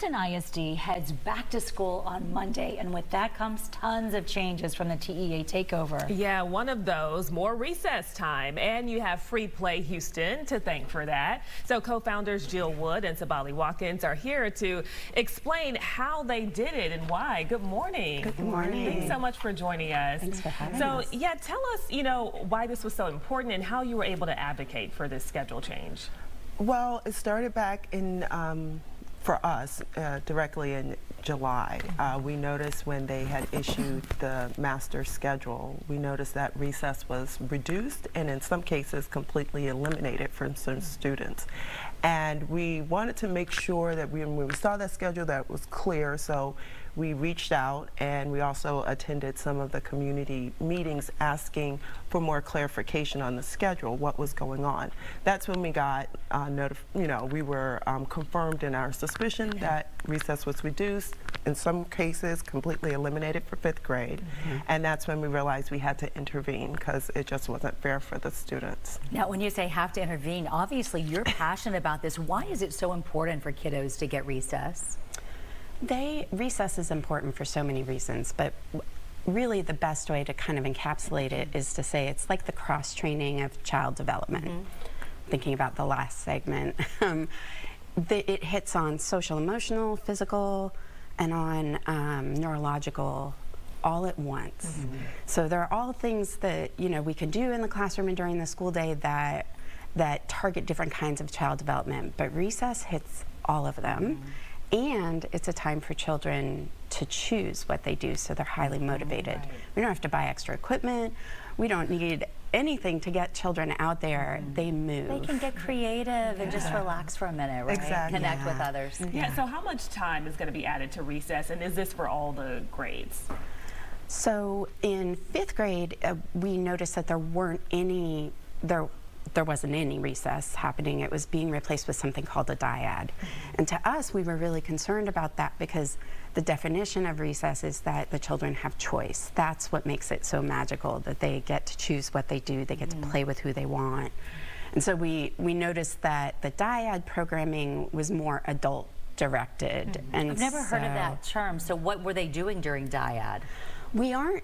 Houston ISD heads back to school on Monday, and with that comes tons of changes from the TEA takeover. Yeah, one of those, more recess time, and you have Free Play Houston to thank for that. So co-founders Jill Wood and Sabali Watkins are here to explain how they did it and why. Good morning. Good morning. Thanks so much for joining us. Thanks for having us. So yeah, tell us, why this was so important and how you were able to advocate for this schedule change. Well, it started back in, for us, directly in July. We noticed when they had issued the master schedule, we noticed that recess was reduced and in some cases completely eliminated from some students. And we wanted to make sure that when we saw that schedule that was clear, so we reached out and we also attended some of the community meetings asking for more clarification on the schedule, what was going on. That's when we got we were confirmed in our suspicion that recess was reduced, in some cases completely eliminated for 5th grade. And that's when we realized we had to intervene because it just wasn't fair for the students. Now, when you say have to intervene, obviously you're passionate about this. Why is it so important for kiddos to get recess? Recess is important for so many reasons, but really the best way to kind of encapsulate it is to say it's like the cross-training of child development. Thinking about the last segment, it hits on social, emotional, physical, and on neurological all at once. So there are all things that we can do in the classroom and during the school day that target different kinds of child development, but recess hits all of them. And it's a time for children to choose what they do, so they're highly motivated. We don't have to buy extra equipment. We don't need anything to get children out there. They move. They can get creative and just relax for a minute, right? Exactly. Connect with others. Yeah, so how much time is going to be added to recess, and is this for all the grades? So in 5th grade, we noticed that there wasn't any recess happening. It was being replaced with something called a dyad. And to us, we were really concerned about that because the definition of recess is that the children have choice. That's what makes it so magical, that they get to choose what they do, they get to play with who they want. And so we noticed that the dyad programming was more adult directed. And I've never heard of that term. So what were they doing during dyad? We aren't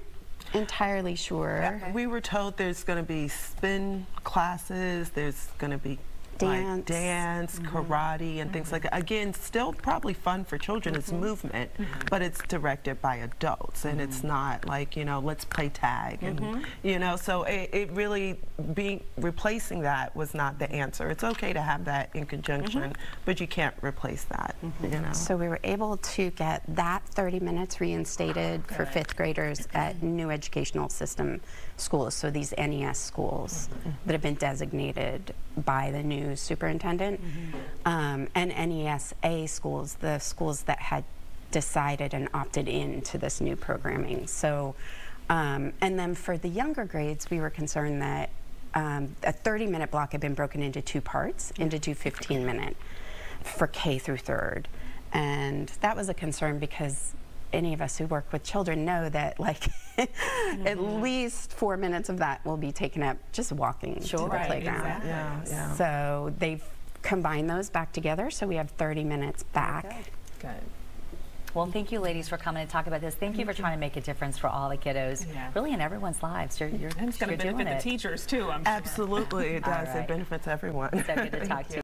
entirely sure. We were told there's going to be spin classes, there's going to be dance, karate, and things like that. Again, still probably fun for children. It's movement, but it's directed by adults, and it's not like, let's play tag. And, so it really replacing that was not the answer. It's okay to have that in conjunction, but you can't replace that. So we were able to get that 30 minutes reinstated for 5th graders at new educational system schools, so these NES schools that have been designated by the new superintendent, and NESA schools, the schools that had decided and opted into this new programming. So, and then for the younger grades, we were concerned that a 30-minute block had been broken into 2 parts, into 2 15-minute for K through 3rd. And that was a concern because any of us who work with children know that at least 4 minutes of that will be taken up just walking to the playground. Exactly. So they've combined those back together, so we have 30 minutes back. Good. Well, thank you, ladies, for coming to talk about this. Thank you for trying to make a difference for all the kiddos, really in everyone's lives. You're and it's going to benefit the teachers, too, I'm sure. Absolutely, it does. It benefits everyone. So good to talk to you.